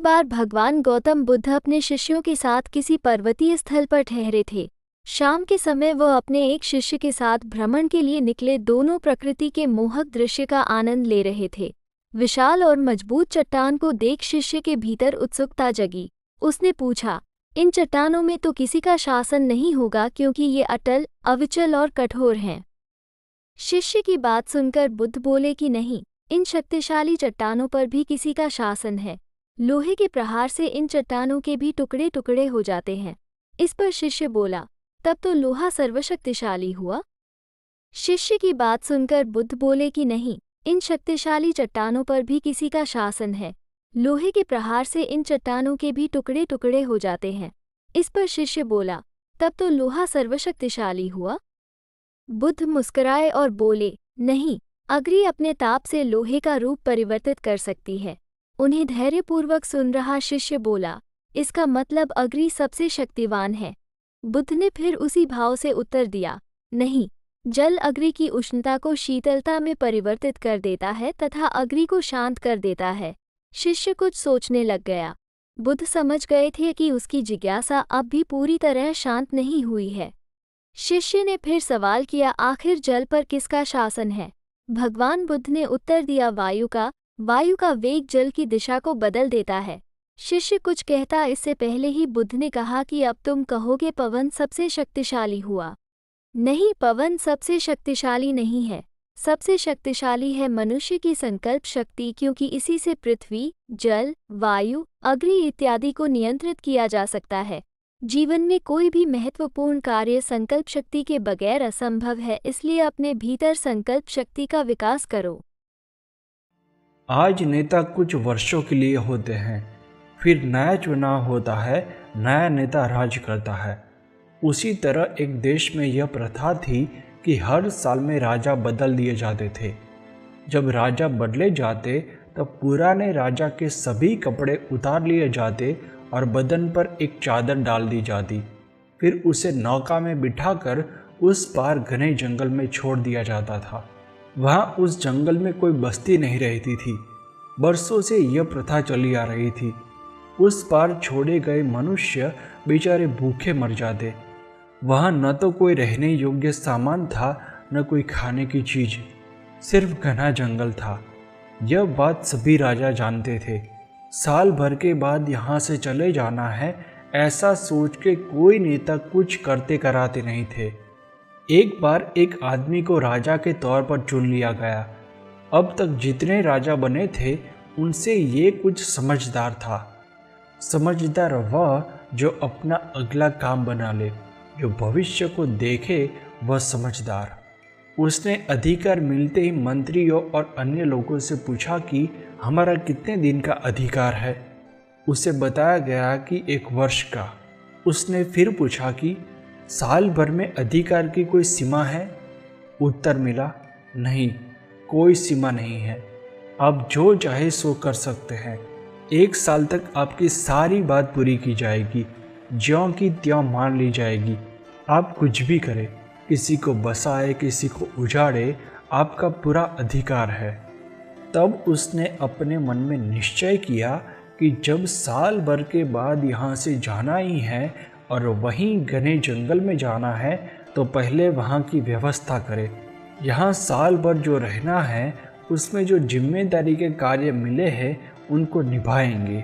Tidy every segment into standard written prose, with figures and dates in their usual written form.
बार भगवान गौतम बुद्ध अपने शिष्यों के साथ किसी पर्वतीय स्थल पर ठहरे थे। शाम के समय वह अपने एक शिष्य के साथ भ्रमण के लिए निकले। दोनों प्रकृति के मोहक दृश्य का आनंद ले रहे थे। विशाल और मजबूत चट्टान को देख शिष्य के भीतर उत्सुकता जगी। उसने पूछा, इन चट्टानों में तो किसी का शासन नहीं होगा, क्योंकि ये अटल, अविचल और कठोर हैं। शिष्य की बात सुनकर बुद्ध बोले कि नहीं, इन शक्तिशाली चट्टानों पर भी किसी का शासन है। लोहे के प्रहार से इन चट्टानों के भी टुकड़े टुकड़े हो जाते हैं। इस पर शिष्य बोला, तब तो लोहा सर्वशक्तिशाली हुआ। शिष्य की बात सुनकर बुद्ध बोले कि नहीं, इन शक्तिशाली चट्टानों पर भी किसी का शासन है। लोहे के प्रहार से इन चट्टानों के भी टुकड़े टुकड़े हो जाते हैं। इस पर शिष्य बोला, तब तो लोहा सर्वशक्तिशाली हुआ। बुद्ध मुस्कुराए और बोले, नहीं, अग्नि अपने ताप से लोहे का रूप परिवर्तित कर सकती है। उन्हें धैर्यपूर्वक सुन रहा शिष्य बोला, इसका मतलब अग्नि सबसे शक्तिवान है। बुद्ध ने फिर उसी भाव से उत्तर दिया, नहीं, जल अग्नि की उष्णता को शीतलता में परिवर्तित कर देता है तथा अग्नि को शांत कर देता है। शिष्य कुछ सोचने लग गया। बुद्ध समझ गए थे कि उसकी जिज्ञासा अब भी पूरी तरह शांत नहीं हुई है। शिष्य ने फिर सवाल किया, आखिर जल पर किसका शासन है? भगवान बुद्ध ने उत्तर दिया, वायु का। वायु का वेग जल की दिशा को बदल देता है। शिष्य कुछ कहता इससे पहले ही बुद्ध ने कहा कि अब तुम कहोगे पवन सबसे शक्तिशाली हुआ। नहीं, पवन सबसे शक्तिशाली नहीं है। सबसे शक्तिशाली है मनुष्य की संकल्प शक्ति, क्योंकि इसी से पृथ्वी, जल, वायु, अग्नि इत्यादि को नियंत्रित किया जा सकता है। जीवन में कोई भी महत्वपूर्ण कार्य संकल्प शक्ति के बगैर असंभव है, इसलिए अपने भीतर संकल्प शक्ति का विकास करो। आज नेता कुछ वर्षों के लिए होते हैं, फिर नया चुनाव होता है, नया नेता राज करता है। उसी तरह एक देश में यह प्रथा थी कि हर साल में राजा बदल दिए जाते थे। जब राजा बदले जाते तब पुराने राजा के सभी कपड़े उतार लिए जाते और बदन पर एक चादर डाल दी जाती। फिर उसे नौका में बिठाकर उस पार घने जंगल में छोड़ दिया जाता था। वहाँ उस जंगल में कोई बस्ती नहीं रहती थी। बरसों से यह प्रथा चली आ रही थी। उस पार छोड़े गए मनुष्य बेचारे भूखे मर जाते। वहाँ न तो कोई रहने योग्य सामान था, न कोई खाने की चीज, सिर्फ घना जंगल था। यह बात सभी राजा जानते थे। साल भर के बाद यहाँ से चले जाना है, ऐसा सोच के कोई नेता कुछ करते कराते नहीं थे। एक बार एक आदमी को राजा के तौर पर चुन लिया गया। अब तक जितने राजा बने थे उनसे ये कुछ समझदार था। समझदार वह जो अपना अगला काम बना ले, जो भविष्य को देखे, वह समझदार। उसने अधिकार मिलते ही मंत्रियों और अन्य लोगों से पूछा कि हमारा कितने दिन का अधिकार है। उसे बताया गया कि 1 वर्ष का। उसने फिर पूछा कि साल भर में अधिकार की कोई सीमा है? उत्तर मिला, नहीं, कोई सीमा नहीं है। आप जो चाहे सो कर सकते हैं। 1 साल तक आपकी सारी बात पूरी की जाएगी, ज्यों की त्यों मान ली जाएगी। आप कुछ भी करें, किसी को बसाए, किसी को उजाड़े, आपका पूरा अधिकार है। तब उसने अपने मन में निश्चय किया कि जब साल भर के बाद यहाँ से जाना ही है और वहीं घने जंगल में जाना है, तो पहले वहाँ की व्यवस्था करे। यहाँ साल भर जो रहना है उसमें जो जिम्मेदारी के कार्य मिले हैं उनको निभाएंगे।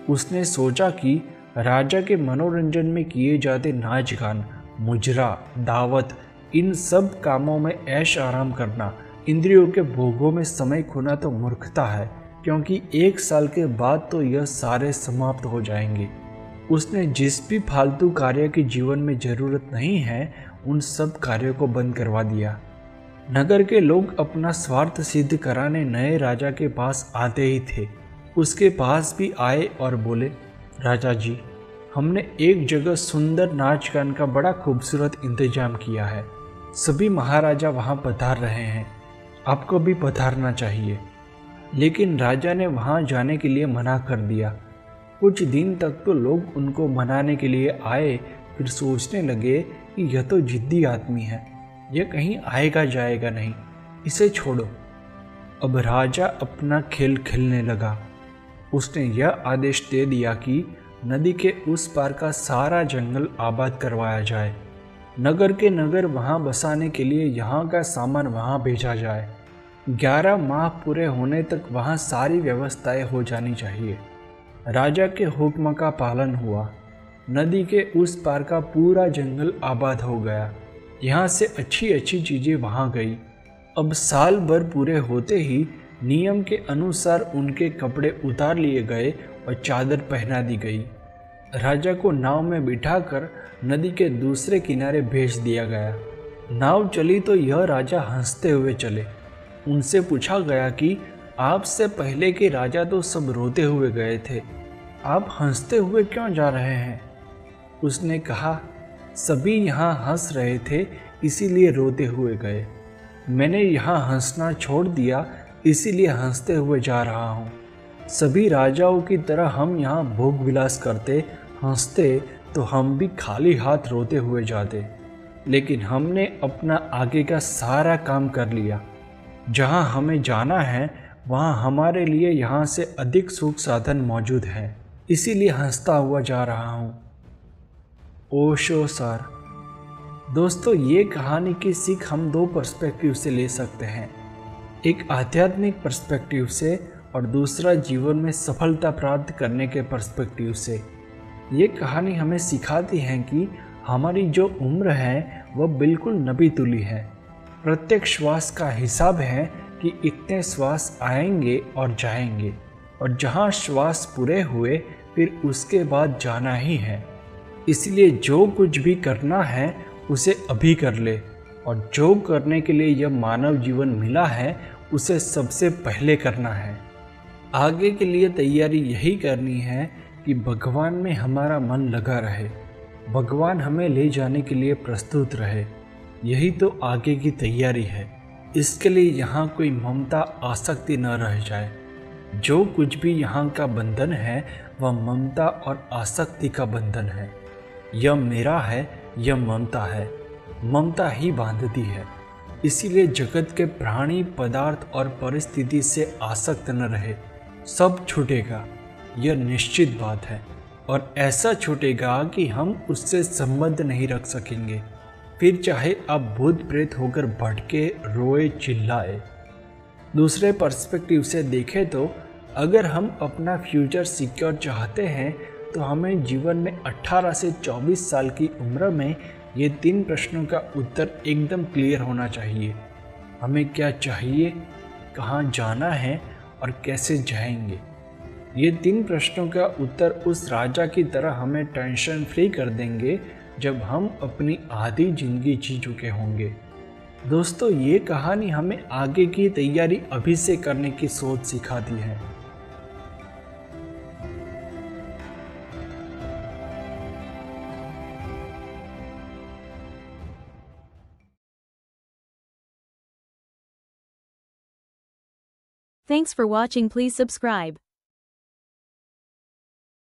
उसने सोचा कि राजा के मनोरंजन में किए जाते नाच गान, मुजरा, दावत, इन सब कामों में ऐश आराम करना, इंद्रियों के भोगों में समय खोना तो मूर्खता है, क्योंकि 1 साल के बाद तो यह सारे समाप्त हो जाएंगे। उसने जिस भी फालतू कार्य की जीवन में ज़रूरत नहीं है उन सब कार्यों को बंद करवा दिया। नगर के लोग अपना स्वार्थ सिद्ध कराने नए राजा के पास आते ही थे। उसके पास भी आए और बोले, राजा जी, हमने एक जगह सुंदर नाच गान का बड़ा खूबसूरत इंतजाम किया है। सभी महाराजा वहाँ पधार रहे हैं, आपको भी पधारना चाहिए। लेकिन राजा ने वहाँ जाने के लिए मना कर दिया। कुछ दिन तक तो लोग उनको मनाने के लिए आए, फिर सोचने लगे कि यह तो जिद्दी आदमी है, यह कहीं आएगा जाएगा नहीं, इसे छोड़ो। अब राजा अपना खेल खेलने लगा। उसने यह आदेश दे दिया कि नदी के उस पार का सारा जंगल आबाद करवाया जाए। नगर के नगर वहाँ बसाने के लिए यहाँ का सामान वहाँ भेजा जाए। 11 माह पूरे होने तक वहाँ सारी व्यवस्थाएं हो जानी चाहिए। राजा के हुक्म का पालन हुआ। नदी के उस पार का पूरा जंगल आबाद हो गया। यहाँ से अच्छी अच्छी चीज़ें वहाँ गई। अब साल भर पूरे होते ही नियम के अनुसार उनके कपड़े उतार लिए गए और चादर पहना दी गई। राजा को नाव में बिठाकर नदी के दूसरे किनारे भेज दिया गया। नाव चली तो यह राजा हंसते हुए चले। उनसे पूछा गया कि आपसे पहले के राजा तो सब रोते हुए गए थे, आप हंसते हुए क्यों जा रहे हैं? उसने कहा, सभी यहाँ हंस रहे थे इसीलिए रोते हुए गए। मैंने यहाँ हंसना छोड़ दिया इसीलिए हंसते हुए जा रहा हूँ। सभी राजाओं की तरह हम यहाँ भोग विलास करते, हंसते तो हम भी खाली हाथ रोते हुए जाते। लेकिन हमने अपना आगे का सारा काम कर लिया। जहाँ हमें जाना है वहाँ हमारे लिए यहाँ से अधिक सुख साधन मौजूद हैं, इसीलिए हंसता हुआ जा रहा हूँ। ओशो सर। दोस्तों, ये कहानी की सीख हम 2 पर्सपेक्टिव से ले सकते हैं, एक आध्यात्मिक पर्सपेक्टिव से और दूसरा जीवन में सफलता प्राप्त करने के पर्सपेक्टिव से। ये कहानी हमें सिखाती है कि हमारी जो उम्र है वह बिल्कुल नबी तुली है। प्रत्येक श्वास का हिसाब है कि इतने श्वास आएंगे और जाएंगे, और जहाँ श्वास पूरे हुए फिर उसके बाद जाना ही है। इसलिए जो कुछ भी करना है उसे अभी कर ले, और जो करने के लिए यह मानव जीवन मिला है उसे सबसे पहले करना है। आगे के लिए तैयारी यही करनी है कि भगवान में हमारा मन लगा रहे, भगवान हमें ले जाने के लिए प्रस्तुत रहे। यही तो आगे की तैयारी है। इसके लिए यहाँ कोई ममता आसक्ति न रह जाए। जो कुछ भी यहाँ का बंधन है वह ममता और आसक्ति का बंधन है। यह मेरा है, यह ममता है, ममता ही बांधती है। इसीलिए जगत के प्राणी, पदार्थ और परिस्थिति से आसक्त न रहे। सब छूटेगा, यह निश्चित बात है, और ऐसा छूटेगा कि हम उससे संबंध नहीं रख सकेंगे। फिर चाहे आप भूत प्रेत होकर भटके, रोए, चिल्लाए। दूसरे पर्सपेक्टिव से देखें तो अगर हम अपना फ्यूचर सिक्योर चाहते हैं तो हमें जीवन में 18 से 24 साल की उम्र में ये 3 प्रश्नों का उत्तर एकदम क्लियर होना चाहिए। हमें क्या चाहिए, कहाँ जाना है और कैसे जाएंगे। ये 3 प्रश्नों का उत्तर उस राजा की तरह हमें टेंशन फ्री कर देंगे जब हम अपनी आधी जिंदगी जी चुके होंगे। दोस्तों, ये कहानी हमें आगे की तैयारी अभी से करने की सोच सिखाती है। Thanks for watching. Please subscribe.